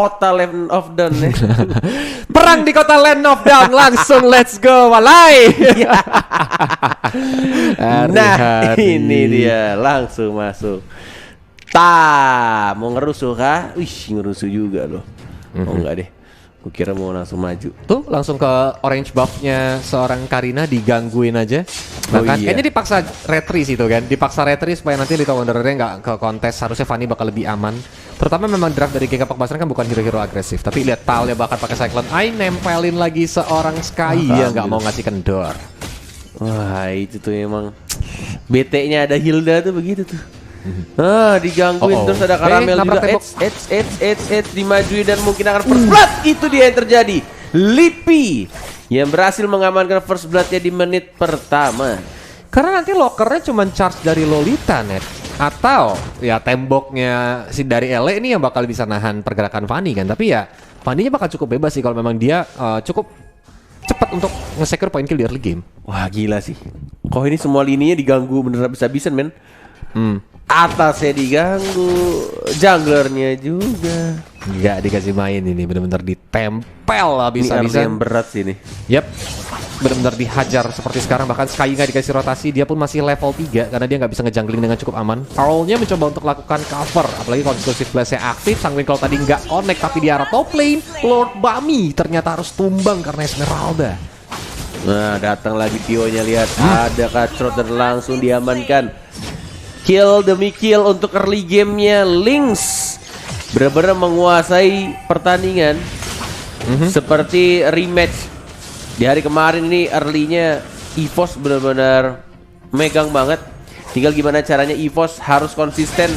kota Land of Dawn ya. Perang di kota Land of Dawn, langsung let's go, walai. Nah, ini dia langsung masuk. Mau ngerusuh kah? Wih, ngerusuh juga loh. Oh enggak deh. Gue kira mau langsung maju. Tuh langsung ke orange buff-nya seorang Karina digangguin aja. Bahkan kayaknya dipaksa retry sih tuh kan. Dipaksa retry supaya nanti Little Wanderer-nya nggak ke kontes. Harusnya Fanny bakal lebih aman. Terutama memang draft dari Geng Kapak Basran kan bukan hero-hero agresif. Tapi lihat Talnya bakal pakai Cyclone Eye, nempelin lagi seorang Sky yang nggak mau ngasih kendor. Wah, itu tuh emang BT-nya ada Hilda tuh begitu tuh. Digangguin terus ada Karamel juga. Dimajuin dan mungkin akan first blood. Itu dia yang terjadi. Lipi yang berhasil mengamankan first blood-nya di menit pertama. Karena nanti lockernya cuma charge dari Lolita net. Atau ya temboknya si dari Ele ini yang bakal bisa nahan pergerakan Fanny kan. Tapi ya Fanny-nya bakal cukup bebas sih kalau memang dia cukup cepat untuk nge-secure point kill di early game. Wah gila sih. Kok ini semua lininya diganggu bener habis-habisan men. Atasnya diganggu, junglernya juga nggak dikasih main ini, benar-benar ditempel habis-habisan. Yang berat sih ini. Yap, benar-benar dihajar seperti sekarang. Bahkan Sky nggak dikasih rotasi, dia pun masih level 3 karena dia nggak bisa ngejungling dengan cukup aman. Farolnya mencoba untuk lakukan cover, apalagi kalau exclusive blast-nya aktif. Sanguin kalau tadi nggak connect tapi di arah top lane, Lord Bami ternyata harus tumbang karena Esmeralda. Nah datang lagi Tio-nya, lihat ada Cutthroat dan langsung diamankan. Kill demi kill untuk early gamenya Lynx benar-benar menguasai pertandingan. Seperti rematch di hari kemarin ini, early-nya EVOS benar-benar megang banget. Tinggal gimana caranya EVOS harus konsisten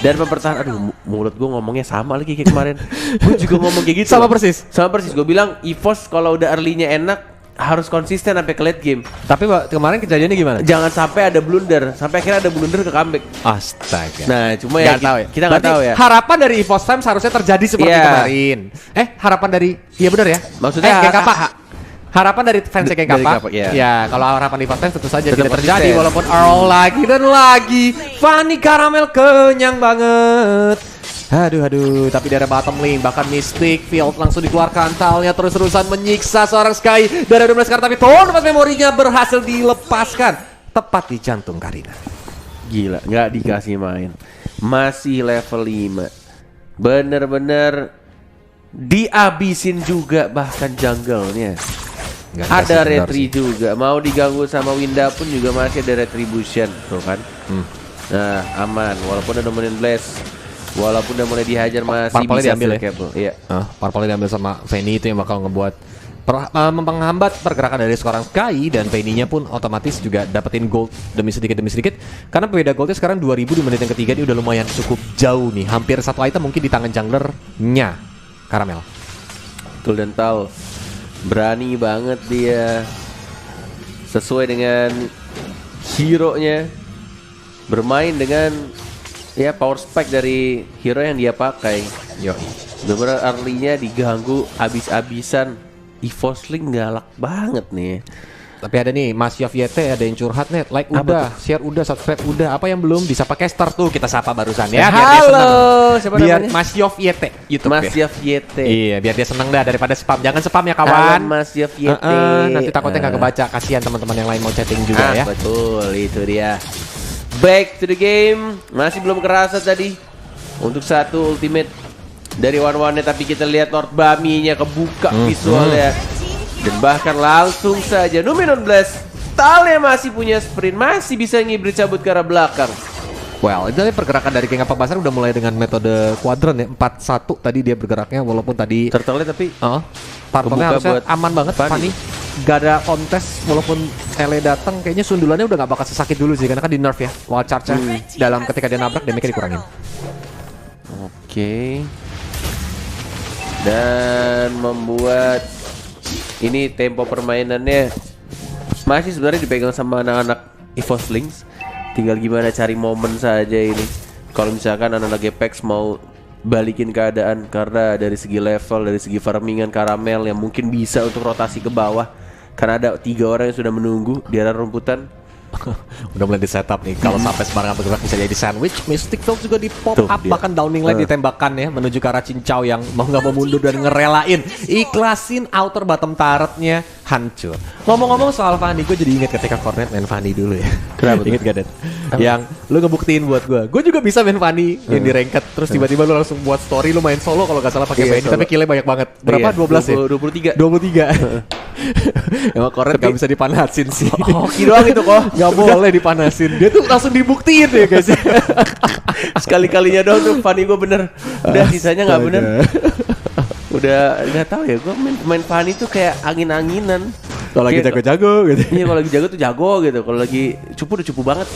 dan mempertahankan. Aduh, mulut gue ngomongnya sama lagi kayak kemarin. Gue juga ngomong kayak gitu. Sama persis. Gue bilang EVOS kalau udah early-nya enak harus konsisten sampai ke late game. Tapi kemarin kejadiannya gimana? Jangan sampai ada blunder. Sampai akhirnya ada blunder ke comeback. Astaga. Nah cuma ya kita nggak tahu ya. Harapan dari EVOS Time seharusnya terjadi seperti kemarin. Harapan dari, iya benar ya. Maksudnya Geng Kapak. Harapan dari fans Geng Kapak. Ya kalau harapan EVOS Time tentu saja tidak terjadi. Walaupun Earl lagi dan lagi. Fanny Karamel kenyang banget. Aduh, tapi dari bottom lane bahkan Mystic Field langsung dikeluarkan. Talnya terus-terusan menyiksa seorang Sky. Dari 12 kartu tapi Tornado memorinya berhasil dilepaskan tepat di jantung Karina. Gila, nggak dikasih main. Masih level 5. Bener-bener diabisin juga bahkan jungle-nya. Ada retry juga. Mau diganggu sama Winda pun juga masih ada retribution tuh kan. Nah, aman walaupun ada nemenin Blast. Walaupun udah mulai dihajar masih bisa diambil ya? Iya. Purple diambil sama Fanny, itu yang bakal ngebuat menghambat pergerakan dari seorang Sky. Dan Fanny-nya pun otomatis juga dapetin gold demi sedikit. Karena beda goldnya sekarang 2000 di menit yang ketiga. Ini udah lumayan cukup jauh nih. Hampir satu item mungkin di tangan junglernya Karamel. Betul, dan Tal berani banget dia sesuai dengan hero-nya, bermain dengan ya power spike dari hero yang dia pakai. Bener-bener early-nya diganggu abis-abisan. EVOS Link galak banget nih. Tapi ada nih Mas Yof YT, ada yang curhat net. Like udah, share udah, subscribe udah. Apa yang belum disapa caster tuh kita sapa barusan ya. Halo, siapa biar namanya? Mas Yof YT YouTube Mas ya. Yof YT. Iya, biar dia seneng dah daripada spam. Jangan spam ya kawan. Mas Yof YT. Nanti takutnya nggak kebaca. Kasihan teman-teman yang lain mau chatting juga ya. Betul, itu dia. Back to the game. Masih belum kerasa tadi untuk satu ultimate dari One-One, tapi kita lihat Lord Bami-nya kebuka visualnya. Dan bahkan langsung saja Numinon Blast. Talnya masih punya sprint, masih bisa ngibrit cabut ke arah belakang. Well, itu pergerakan dari Geng Kapak Basran udah mulai dengan metode kuadran ya. 4-1 tadi dia bergeraknya, walaupun tadi Turtle-nya tapi Purple-nya harusnya aman banget. Fanny gak ada kontes, walaupun Ele datang kayaknya sundulannya udah gak bakal sesakit dulu sih, karena kan di nerf ya. Wild charge-nya dalam ketika dia nabrak damage-nya dikurangin. Oke. Dan membuat ini tempo permainannya masih sebenarnya dipegang sama anak-anak EVOS Lynx. Tinggal gimana cari momen saja ini. Kalau misalkan anak-anak Apex mau balikin keadaan, karena dari segi level, dari segi farmingan Karamel yang mungkin bisa untuk rotasi ke bawah, karena ada 3 orang yang sudah menunggu di arah rumputan. Udah mulai di setup nih. Kalau sampai sembarangan bergerak bisa jadi sandwich. Mystic Field juga di pop up, bahkan Downing Light ditembakkan ya menuju ke arah Cincau yang mau nggak mau mundur dan ngerelain ikhlasin outer bottom turretnya hancur. Ngomong-ngomong soal Fanny, gue jadi inget ketika Cornet main Fanny dulu ya. Kenapa? Ingat gak, Dan? Yang lu ngebuktiin buat gue juga bisa main Fanny yang di ranked. Terus tiba-tiba lu langsung buat story lu main solo kalau gak salah pakai Fanny, tapi killnya banyak banget. Berapa? 12 ya? 23. Emang Cornet gak bisa dipanasin sih. Hoki doang itu kok. Gak boleh dipanasin. Dia tuh langsung dibuktiin ya guys. Sekali-kalinya doang tuh Fanny gue bener. Udah sisanya gak bener. Udah gak tahu ya, gue main Fanny tuh kayak angin-anginan. Kalau lagi jago-jago gitu. Iya, kalau lagi jago tuh jago gitu. Kalau lagi cupu udah cupu banget.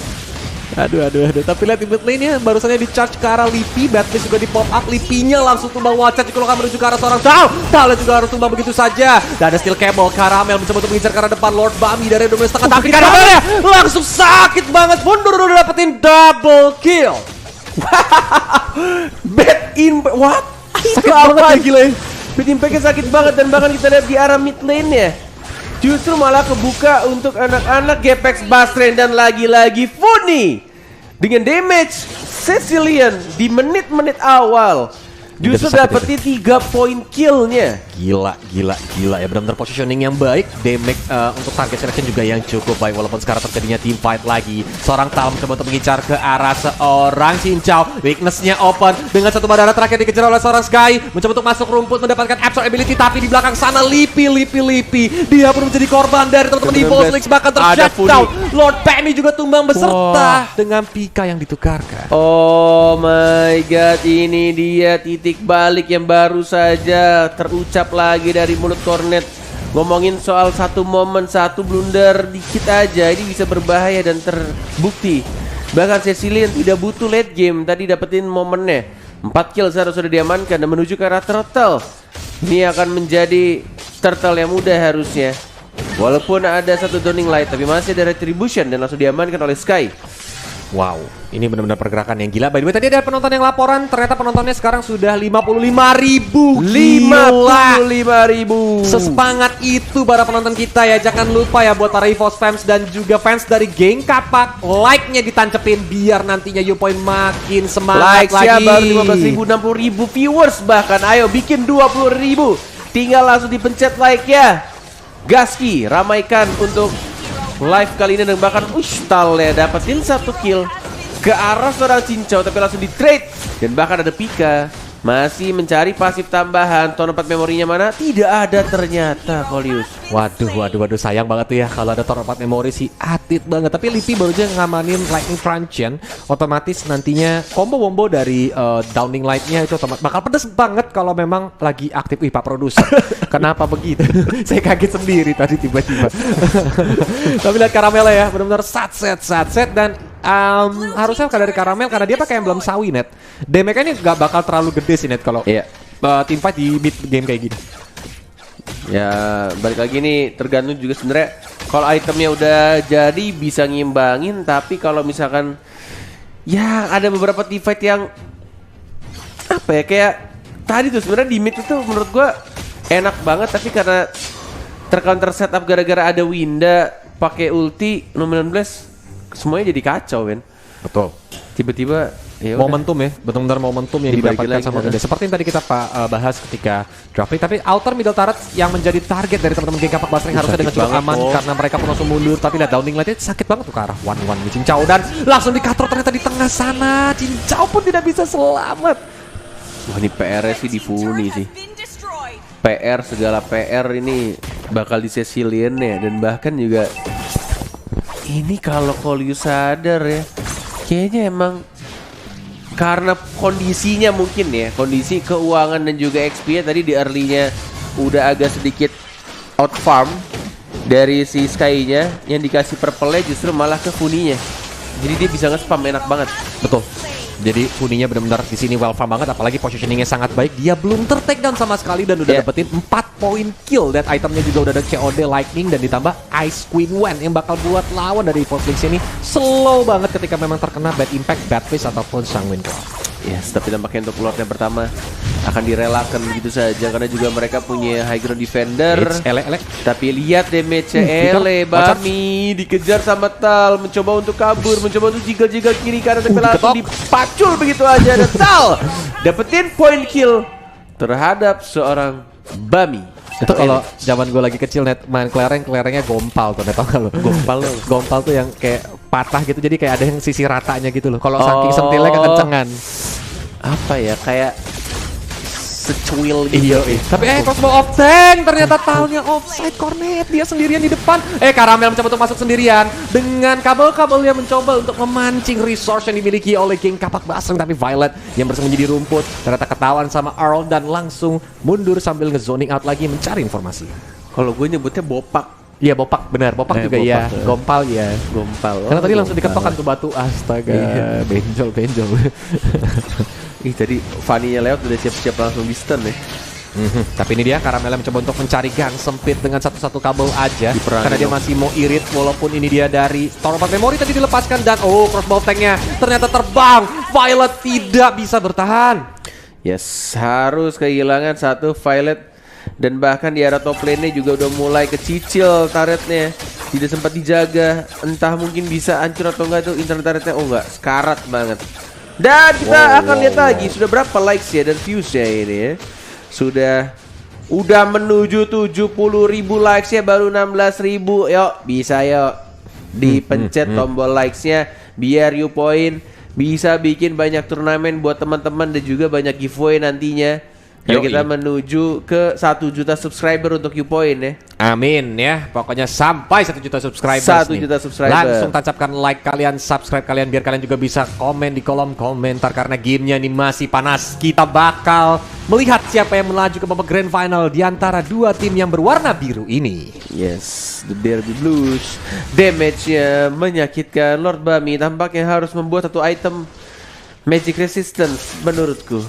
Aduh. Tapi lihat di mid lane-nya barusannya di charge ke arah Lipi. Batface juga di pop up. Lipinya langsung tumbang Watchat dikeluarkan menuju ke arah seorang Tal. Talnya juga harus tumbang begitu saja. Dan ada steel cable. Caramel mencoba untuk mengincar ke arah depan. Lord Bami dari domain setengah. Tapi Caramelnya langsung sakit banget. Mundur udah dapetin double kill. Bad impact. What? Sakit banget ya gila ya. Bad impactnya sakit banget. Dan bahkan kita lihat di arah mid lane-nya justru malah kebuka untuk anak-anak Gepex Basren. Dan lagi-lagi Funny dengan damage Cecilian di menit-menit awal justru dapetin 3 poin killnya. Gila ya, benar-benar positioning yang baik, damage untuk target selection juga yang cukup baik. Walaupun sekarang terjadinya team fight lagi, seorang Tal mencoba untuk mengincar ke arah seorang Cincau. Weakness-nya open dengan satu badara terakhir dikejar oleh seorang Sky, mencoba untuk masuk rumput mendapatkan absorb ability, tapi di belakang sana Lipi dia pun menjadi korban dari teman-teman Evo Slix, bahkan tershutdown. Lord Penny juga tumbang beserta dengan Pika yang ditukarkan. Oh my god, ini dia titik balik yang baru saja terucap lagi dari mulut Cornet. Ngomongin soal satu momen, satu blunder dikit aja ini bisa berbahaya dan terbukti. Bahkan Cecilian tidak butuh late game, tadi dapetin momennya. 4 kill seharusnya sudah diamankan dan menuju ke arah Turtle. Ini akan menjadi Turtle yang mudah harusnya. Walaupun ada satu Downing Light, tapi masih ada Retribution dan langsung diamankan oleh Sky. Wow, ini benar-benar pergerakan yang gila. By the way, tadi ada penonton yang laporan, ternyata penontonnya sekarang sudah 55.000. 55.000. Sesemangat itu para penonton kita ya. Jangan lupa ya buat para EVOS fans dan juga fans dari geng Kapak, like-nya ditancepin biar nantinya YouPoint makin semangat lagi. Like-nya baru 15.000, 60.000 viewers bahkan. Ayo bikin 20.000. Tinggal langsung dipencet like ya. Gaski, ramaikan untuk live kali ini dan bahkan Tal ya dapetin 1 kill ke arah seorang Cincau, tapi langsung di trade. Dan bahkan ada Pika masih mencari pasif tambahan. Torn 4 memorinya mana? Tidak ada ternyata, Kolius. Waduh, sayang banget tuh ya kalau ada Torn 4 memori sih atit banget. Tapi Lipi baru aja ngamanin Lightning Truncheon, otomatis nantinya combo-wombo dari Downing Light-nya itu bakal pedes banget kalau memang lagi aktif. Pak produser, kenapa begitu? Saya kaget sendiri tadi tiba-tiba. Tapi lihat Caramel ya, benar-benar satset dan harusnya dari Caramel karena dia pakai emblem sawi net. Damage-nya ini gak bakal terlalu gede sih net kalau team fight di mid game kayak gini. Ya balik lagi nih, tergantung juga sebenarnya. Kalau itemnya udah jadi bisa ngimbangin, tapi kalau misalkan ya ada beberapa team fight yang apa ya, kayak tadi tuh sebenarnya di mid itu menurut gua enak banget, tapi karena tercounter setup gara-gara ada Winda pakai ulti nominal blast, semuanya jadi kacau men. Betul. Tiba-tiba ya momentum ya, benar-benar momentum yang didapatkan sama Gede. Seperti yang tadi kita bahas ketika draft pick, tapi outer middle turret yang menjadi target dari teman-teman geng Kapak Basring harusnya dengan cukup aman karena mereka pun langsung mundur. Tapi lihat Downing Light sakit banget tuh ke arah 1-1 di Cincau dan langsung di-cutthroat ternyata di tengah sana. Cincau pun tidak bisa selamat. Wah, ini PR sih di Funny sih. PR segala PR ini bakal di Cecilian ya, dan bahkan juga ini kalau Kolius sadar ya, kayaknya emang karena kondisinya mungkin ya, kondisi keuangan dan juga XP tadi di early-nya udah agak sedikit out farm dari si Sky-nya, yang dikasih purple-nya justru malah ke Funny-nya. Jadi dia bisa nge-spam enak banget. Betul. Jadi Funny-nya benar-benar di sini well farm banget, apalagi positioningnya sangat baik. Dia belum ter-takedown sama sekali dan udah dapetin 4 poin kill. Dan itemnya juga udah ada COD Lightning dan ditambah Ice Queen Wen yang bakal buat lawan dari Fortlings ini slow banget ketika memang terkena bad impact, bad face ataupun Sanguine Claw. Yes, tapi tampaknya untuk Lord yang pertama akan direlakan begitu saja karena juga mereka punya high ground defender. Tapi lihat damage-nya Bami dikejar sama Tal, mencoba untuk kabur, mencoba untuk jiggle-jiggle kiri kanan tapi langsung dipacul begitu aja dan Tal dapetin point kill terhadap seorang Bami. Itu kalau zaman gue lagi kecil net main kelerengnya gompal tuh, net tau gak lo? Gompal tuh yang kayak patah gitu, jadi kayak ada yang sisi ratanya gitu loh. Kalau saking sentilnya kekencengan. Apa ya, kayak secuil gitu. Tapi crossbow off tank, ternyata Talnya offside, Cornet dia sendirian di depan. Karamel mencoba untuk masuk sendirian dengan kabel-kabelnya mencoba untuk memancing resource yang dimiliki oleh Geng Kapak Basreng, tapi Violet yang bersembunyi di rumput ternyata ketahuan sama Earl dan langsung mundur sambil nge-zoning out lagi mencari informasi. Kalau gue nyebutnya bopak. Iya bopak, benar, bopak juga ya. Gompal ya. Gompal. Karena tadi langsung diketokan tuh batu, astaga. Benjol. Tadi Fanny-nya lewat udah siap-siap langsung di stun ya. Tapi ini dia Karamel mencoba untuk mencari gang sempit dengan satu-satu kabel aja. Karena dia masih mau irit walaupun ini dia dari Stormfront Memory tadi dilepaskan dan crossbow tanknya ternyata terbang. Violet tidak bisa bertahan. Yes, harus kehilangan satu Violet dan bahkan di area top lane-nya juga udah mulai kecicil turretnya. Tidak sempat dijaga, entah mungkin bisa hancur atau enggak tuh internet turretnya. Oh enggak, sekarat banget. Dan kita akan lihat lagi sudah berapa likes ya dan views ya ini ya. Udah menuju 70.000 likes ya, baru 16.000. Yuk, bisa yuk. Dipencet tombol likes-nya biar YouPoint bisa bikin banyak turnamen buat teman-teman dan juga banyak giveaway nantinya. Dan kita menuju ke 1 juta subscriber untuk YouPoint ya. Amin ya. Pokoknya sampai 1 juta subscriber. 1 juta subscriber. Langsung tancapkan like kalian, subscribe kalian biar kalian juga bisa komen di kolom komentar karena gamenya ini masih panas. Kita bakal melihat siapa yang melaju ke babak grand final di antara dua tim yang berwarna biru ini. Yes, the Derby Blues. Damage-nya menyakitkan. Lord Bami tampaknya harus membuat satu item magic resistance menurutku.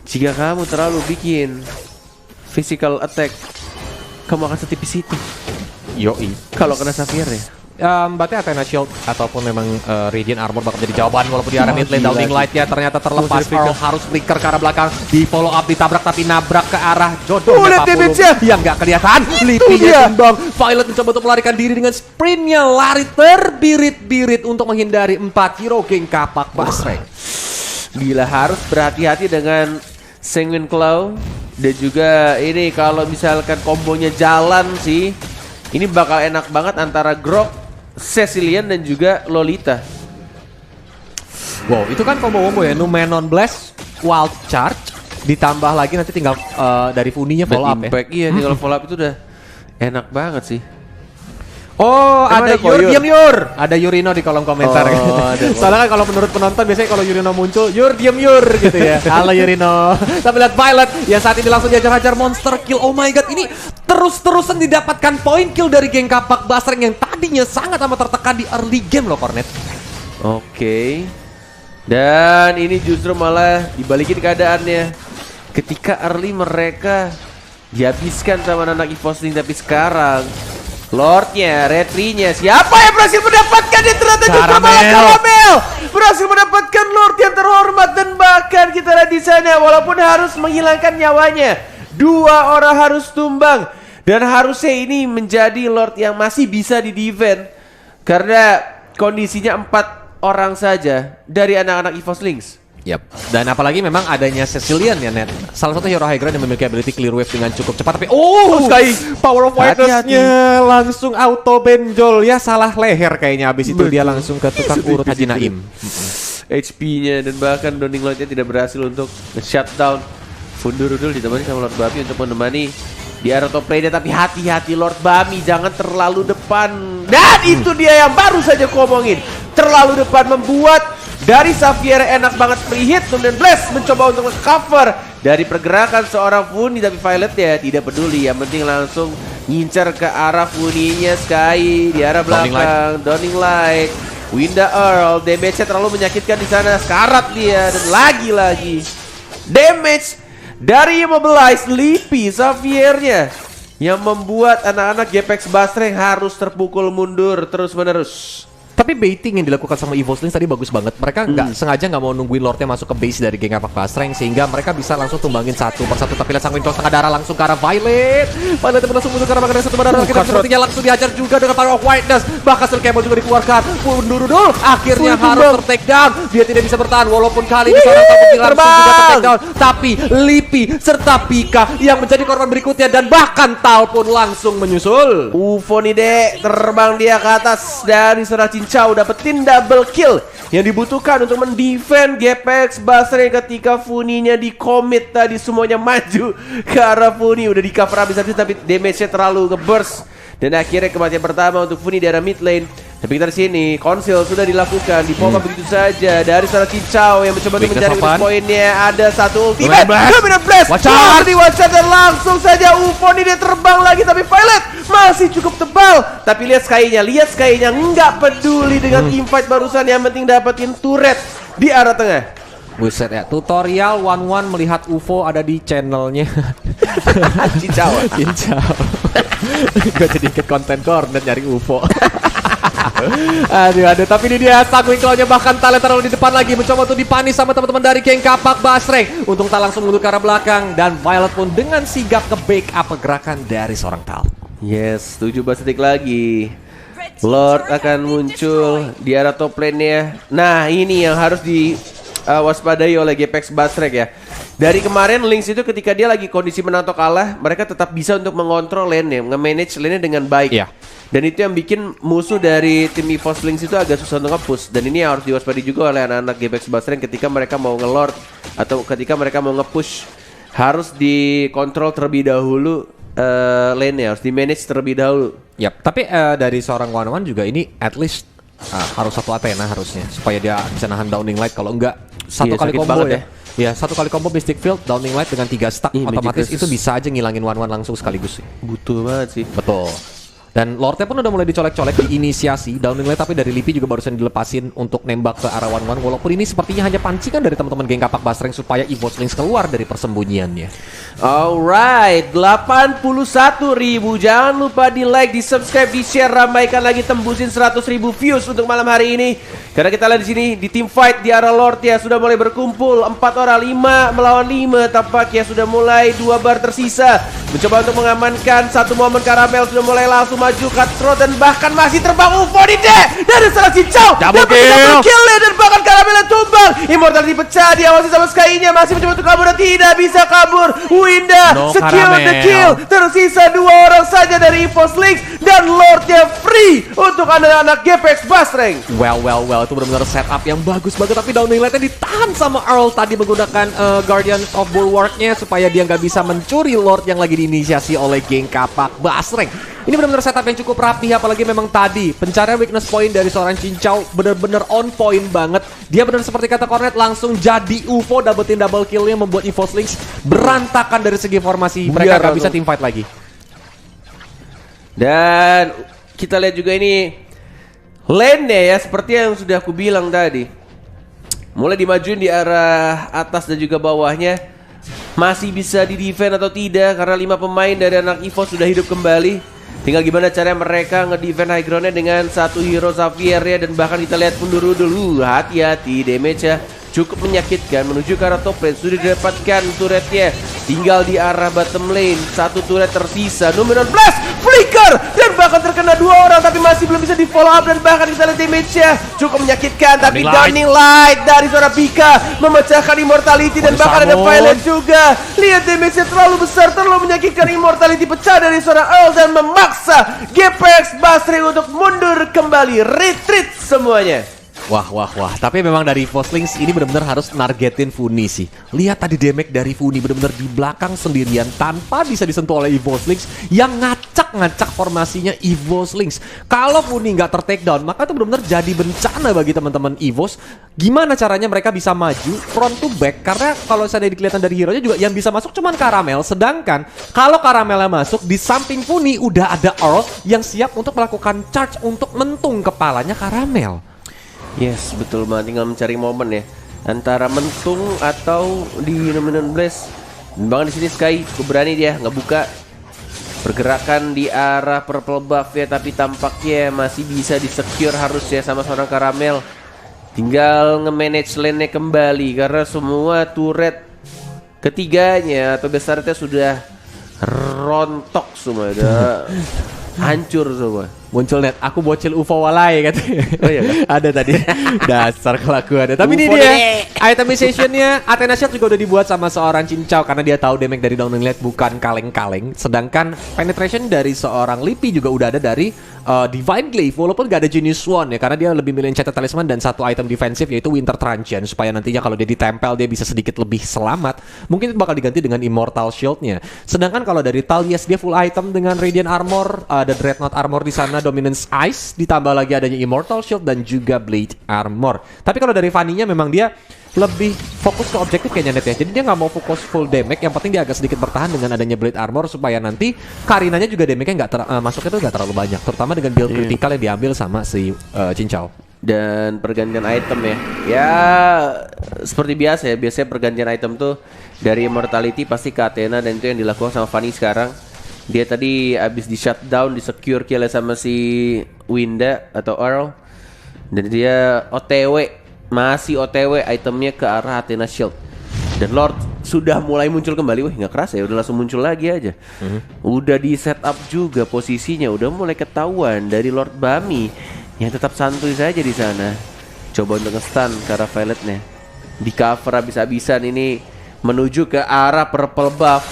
Jika kamu terlalu bikin physical attack, kamu akan setipis itu. Kalau kena Sapphire ya. Berarti Athena Shield ataupun memang Radiant Armor bakal jadi jawaban walaupun di area mid lane Downing Light ya ternyata terlepas. Earl harus flicker ke arah belakang, di follow up ditabrak tapi nabrak ke arah jodohnya Papulu yang nggak kelihatan. Lipinya tumbang. Violet mencoba untuk melarikan diri dengan sprintnya, lari terbirit-birit untuk menghindari 4 hero Geng Kapak Basreng. Gila, harus berhati-hati dengan Sanguine Claw. Dan juga ini kalau misalkan kombonya jalan sih, ini bakal enak banget antara Grok, Cecilian dan juga Lolita. Wow, itu kan combo-combo ya. Numenon Blast, Wild Charge, ditambah lagi nanti tinggal dari Funinya follow up ya. Iya, tinggal follow up itu udah enak banget sih. Oh, ada diam Yur. Ada Yurino di kolom komentar. Soalnya kan kalau menurut penonton biasanya kalau Yurino muncul, Yur diam Yur gitu ya. Halo Yurino. Tapi lihat Violet yang saat ini langsung diajar-ajar monster kill. Oh my god, ini terus-terusan didapatkan point kill dari Geng Kapak Basreng yang tadinya sangat amat tertekan di early game loh, Cornet. Oke. Dan ini justru malah dibalikin keadaannya. Ketika early mereka dihabiskan sama anak EVOS, tapi sekarang Lordnya, retrinya, siapa yang berhasil mendapatkan dia ternyata juga malah Karamel berhasil mendapatkan Lord yang terhormat dan bahkan kita lihat di sana walaupun harus menghilangkan nyawanya, 2 orang harus tumbang dan harusnya ini menjadi Lord yang masih bisa di defend karena kondisinya 4 orang saja dari anak-anak EVOS Lynx. Dan apalagi memang adanya Cecilian ya net, salah satu hero high ground yang memiliki ability clear wave dengan cukup cepat. Tapi power of whiteness-nya langsung auto benjol ya, salah leher kayaknya. Abis itu dia langsung ke tukang urut Haji Naim. HP-nya dan bahkan Downing Light-nya tidak berhasil untuk shutdown. Fundurudul ditemani sama Lord Bami untuk menemani di area top lane, tapi hati-hati Lord Bami, jangan terlalu depan. Dan itu dia yang baru saja ku omongin, terlalu depan membuat dari Sapphire enak banget free hit. Kemudian Blast mencoba untuk cover dari pergerakan seorang Funi, tapi Violet ya tidak peduli, yang penting langsung ngincar ke arah Funinya Sky di arah belakang. Downing Light, Winda Earl, damage-nya terlalu menyakitkan di sana, sekarat dia dan lagi-lagi damage dari Immobilize Lipi Sapphire-nya yang membuat anak-anak GPX Basreng harus terpukul mundur terus-menerus. Tapi baiting yang dilakukan sama EvoSlings tadi bagus banget. Mereka sengaja nggak mau nungguin Lordnya masuk ke base dari geng Apak Basreng, sehingga mereka bisa langsung tumbangin satu persatu. Tapi lihat sang Wincol setengah darah langsung ke arah Violet. Violet langsung muncul ke arah makan satu darah. Kita sepertinya langsung dihajar juga dengan Power of Whiteness. Bahkan Selkemo juga dikeluarkan. Mundur akhirnya harus ter-take down. Dia tidak bisa bertahan walaupun kali ini seorang Tamuki langsung juga ter-take down. Tapi Lipi serta Pika yang menjadi korban berikutnya, dan bahkan Tal pun langsung menyusul. UFO nih dek, terbang dia ke atas dari seorang Cincau, dapetin double kill yang dibutuhkan untuk mendefend GPX Basreng ketika Funinya di commit tadi. Semuanya maju ke arah Funi, udah di cover habis-habis tapi damage-nya terlalu ngeburst. Dan akhirnya kematian pertama untuk Funi di arah mid lane. Tapi kita di sini, konsil sudah dilakukan, dipompa begitu saja dari seorang Cincau yang mencoba untuk mencari win poinnya. Ada satu ultimate, Dominant Blast, Watcher, dan langsung saja UFO nih dia terbang lagi. Tapi Violet masih cukup tebal. Tapi lihat Sky-nya, nggak peduli dengan teamfight barusan, yang penting dapetin turret di arah tengah. Buset ya, tutorial 1-1 melihat UFO ada di channelnya Cincau. Gue jadi ikut konten coordinate nyari UFO. Aduh, tapi ini dia sang Winclow-nya, bahkan Talent taruh di depan lagi, mencoba untuk dipanis sama teman-teman dari geng Apak Basreng. Untung Tal langsung mundur ke arah belakang, dan Violet pun dengan sigap ke backup pergerakan dari seorang Tal. Yes, 17 detik lagi. Lord akan muncul di arah top lane-nya. Nah, ini yang harus diwaspadai oleh GPX Basreng ya. Dari kemarin Lynx itu ketika dia lagi kondisi menang atau kalah, mereka tetap bisa untuk mengontrol lane-nya, nge-manage lane-nya dengan baik. Yeah. Dan itu yang bikin musuh dari tim EVOS Lynx itu agak susah untuk nge-push. Dan ini harus diwaspadai juga oleh anak-anak GPX Basreng ketika mereka mau nge-lord atau ketika mereka mau nge-push. Harus dikontrol terlebih dahulu lane-nya, harus di-manage terlebih dahulu. Yap, tapi dari seorang One juga ini at least harus satu Athena harusnya, supaya dia bisa nahan Downing Light. Kalau enggak satu kali combo ya. Ya, satu kali combo Mystic Field, Downing Light dengan 3 stack, otomatis itu bisa aja ngilangin one-one langsung sekaligus sih. Butuh banget sih. Betul. Dan Lordnya pun udah mulai dicolek-colek di inisiasi Downing Light, tapi dari Lipi juga barusan dilepasin untuk nembak ke arah one-one. Walaupun ini sepertinya hanya pancingan dari teman-teman geng Apak Basreng supaya EvoSlings keluar dari persembunyiannya. Alright, 81.000. Jangan lupa di like, di subscribe, di share, ramaikan lagi, tembusin 100.000 views untuk malam hari ini. Karena kita lihat di sini di team fight di arah Lord ya sudah mulai berkumpul 4 orang, 5 melawan 5. Tampaknya sudah mulai 2 bar tersisa. Mencoba untuk mengamankan satu momen. Karamel sudah mulai langsung maju Cutthroat, dan bahkan masih terbang UFO di dari salah Cincau. Double kill, dan bahkan Karamel yang tumbang. Immortality pecah, diawasi sama Sky-nya, masih mencoba untuk kabur dan tidak bisa kabur. Winda secure the kill. Tersisa 2 orang saja dari EVOS Lynx, dan Lordnya free untuk anak-anak GPX Basreng. Well, itu benar-benar setup yang bagus banget. Tapi Downing Light-nya ditahan sama Earl tadi menggunakan Guardian of Bulwark-nya supaya dia nggak bisa mencuri Lord yang lagi diinisiasi oleh geng Apak Basreng. Ini benar-benar setup yang cukup rapi, apalagi memang tadi pencarian weakness point dari seorang Cincau benar-benar on point banget. Dia benar seperti kata Cornet, langsung jadi UFO, dapetin double kill-nya, membuat EvoSlings berantakan dari segi formasi. Mereka nggak bisa team fight lagi. Dan kita lihat juga ini lane-nya ya, seperti yang sudah aku bilang tadi, mulai dimajuin di arah atas dan juga bawahnya. Masih bisa di-defend atau tidak, karena 5 pemain dari anak EVOS sudah hidup kembali. Tinggal gimana cara mereka nge-defend high ground-nya dengan satu hero Xavier ya. Dan bahkan kita lihat mundur dulu, hati-hati, damage-nya cukup menyakitkan. Menuju ke arah top lane, sudah didapatkan turretnya. Tinggal di arah bottom lane, satu turret tersisa. Dominant Blast, flicker, dan bahkan terkena 2 orang, tapi masih belum bisa di follow up. Dan bahkan kita lihat damage-nya cukup menyakitkan. Tapi Downing Light dari suara Pika memecahkan Immortality, dan bahkan ada Violet juga. Lihat damage-nya terlalu besar, terlalu menyakitkan. Immortality pecah dari suara Earl dan memaksa GPX Basreng untuk mundur kembali, retreat semuanya. Wah. Tapi memang dari EvoSlings ini benar-benar harus nargetin Funi sih. Lihat tadi damage dari Funi benar-benar di belakang sendirian tanpa bisa disentuh oleh EvoSlings yang ngacak formasinya EvoSlings. Kalau Funi nggak ter-take down, maka itu benar-benar jadi bencana bagi teman-teman EVOS. Gimana caranya mereka bisa maju front to back? Karena kalau saya kelihatan dari hero-nya juga yang bisa masuk cuman Karamel. Sedangkan kalau Karamelnya masuk, di samping Funi udah ada Earl yang siap untuk melakukan charge untuk mentung kepalanya Karamel. Yes, betul banget. Tinggal mencari momen ya, antara mentung atau di Dominant Blast. Bahkan di sini Sky berani dia ngebuka Pergerakan di arah purple buff ya, tapi tampaknya masih bisa di-secure harusnya sama seorang Karamel. Tinggal nge-manage lane-nya kembali karena semua turret ketiganya atau besarnya sudah rontok semua, udah hancur semua. Muncul net, aku bocil UFO walai katanya. Oh iya kan? Ada tadi. Dasar kelakuannya. Tapi ini UFO dia itemization-nya. Athena Shield juga udah dibuat sama seorang cincau karena dia tahu damage dari Downing Light bukan kaleng-kaleng. Sedangkan penetration dari seorang Lipi juga udah ada dari Divine Glaive, walaupun gak ada Genius Swan ya, karena dia lebih milih Enchanted Talisman dan satu item defensif yaitu Winter Truncheon, supaya nantinya kalau dia ditempel dia bisa sedikit lebih selamat. Mungkin itu bakal diganti dengan Immortal Shield-nya. Sedangkan kalau dari Tal, yes, dia full item dengan Radiant Armor, ada Dreadnought Armor di sana, Dominance Ice, ditambah lagi adanya Immortal Shield dan juga Blade Armor. Tapi kalau dari Fanny-nya memang dia lebih fokus ke objektif kayaknya net ya. Jadi dia nggak mau fokus full damage, yang penting dia agak sedikit bertahan dengan adanya Blade Armor supaya nanti Karinanya juga damage-nya masuknya tuh nggak terlalu banyak, terutama dengan build critical yang diambil sama si cincau. Dan pergantian item ya, ya seperti biasa ya, biasanya pergantian item tuh dari Immortality pasti ke Athena, dan itu yang dilakukan sama Fanny sekarang. Dia tadi abis di shutdown, di secure kill sama si Winda atau Earl, dan dia masih OTW itemnya ke arah Athena Shield. Dan Lord sudah mulai muncul kembali. Wih, nggak keras ya, udah langsung muncul lagi aja. Udah di setup juga posisinya, udah mulai ketahuan dari Lord Bami yang tetap santuy saja di sana. Coba untuk nge-stun ke arah Violetnya. Di cover habis-habisan ini menuju ke arah purple buff.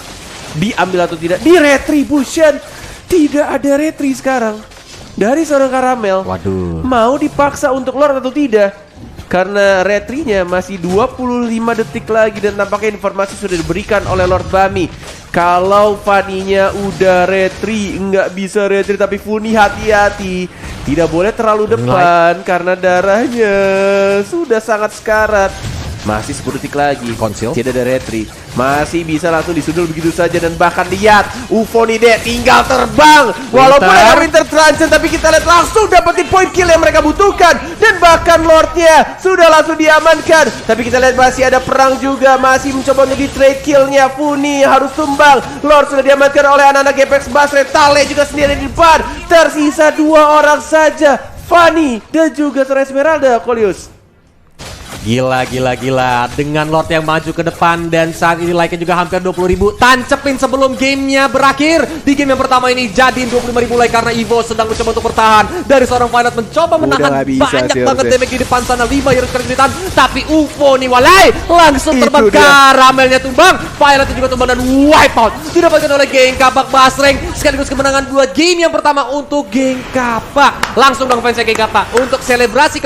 Diambil atau tidak? Di retribution. Tidak ada retri sekarang dari seorang Karamel. Waduh. Mau dipaksa untuk Lord atau tidak? Karena retrinya masih 25 detik lagi, dan tampaknya informasi sudah diberikan oleh Lord Bami. Kalau Fanny-nya udah retri, nggak bisa retri, tapi Funi hati-hati. Tidak boleh terlalu depan karena darahnya sudah sangat sekarat. Masih 10 detik lagi. Konsil. Tidak ada retri. Masih bisa langsung disundul begitu saja. Dan bahkan lihat UFO nih deh, tinggal terbang. Walaupun ada Winter Truncheon, tapi kita lihat langsung dapetin point kill yang mereka butuhkan. Dan bahkan Lordnya sudah langsung diamankan. Tapi kita lihat masih ada perang juga. Masih mencoba untuk di-trade killnya. Funi harus tumbang. Lord sudah diamankan oleh anak-anak Apex Basre. Tale juga sendiri di depan. Tersisa 2 orang saja, Fanny dan juga seorang Esmeralda, Kolius. Gila. Dengan Lord yang maju ke depan, dan saat ini like-nya juga hampir 20.000. Tancepin sebelum gamenya berakhir. Di game yang pertama ini jadiin 25.000 like karena Evo sedang mencoba untuk bertahan. Dari seorang Violet mencoba menahan banyak banget damage di depan sana. 5 hero kesulitan, tapi UFO nih walai langsung terbang. Karamelnya tumbang, Violet juga tumbang dan wipe out. Didapatkan oleh geng Kapak Basreng, sekaligus kemenangan 2 game yang pertama untuk geng Kapak. Langsung dong fansnya geng Kapak untuk selebrasi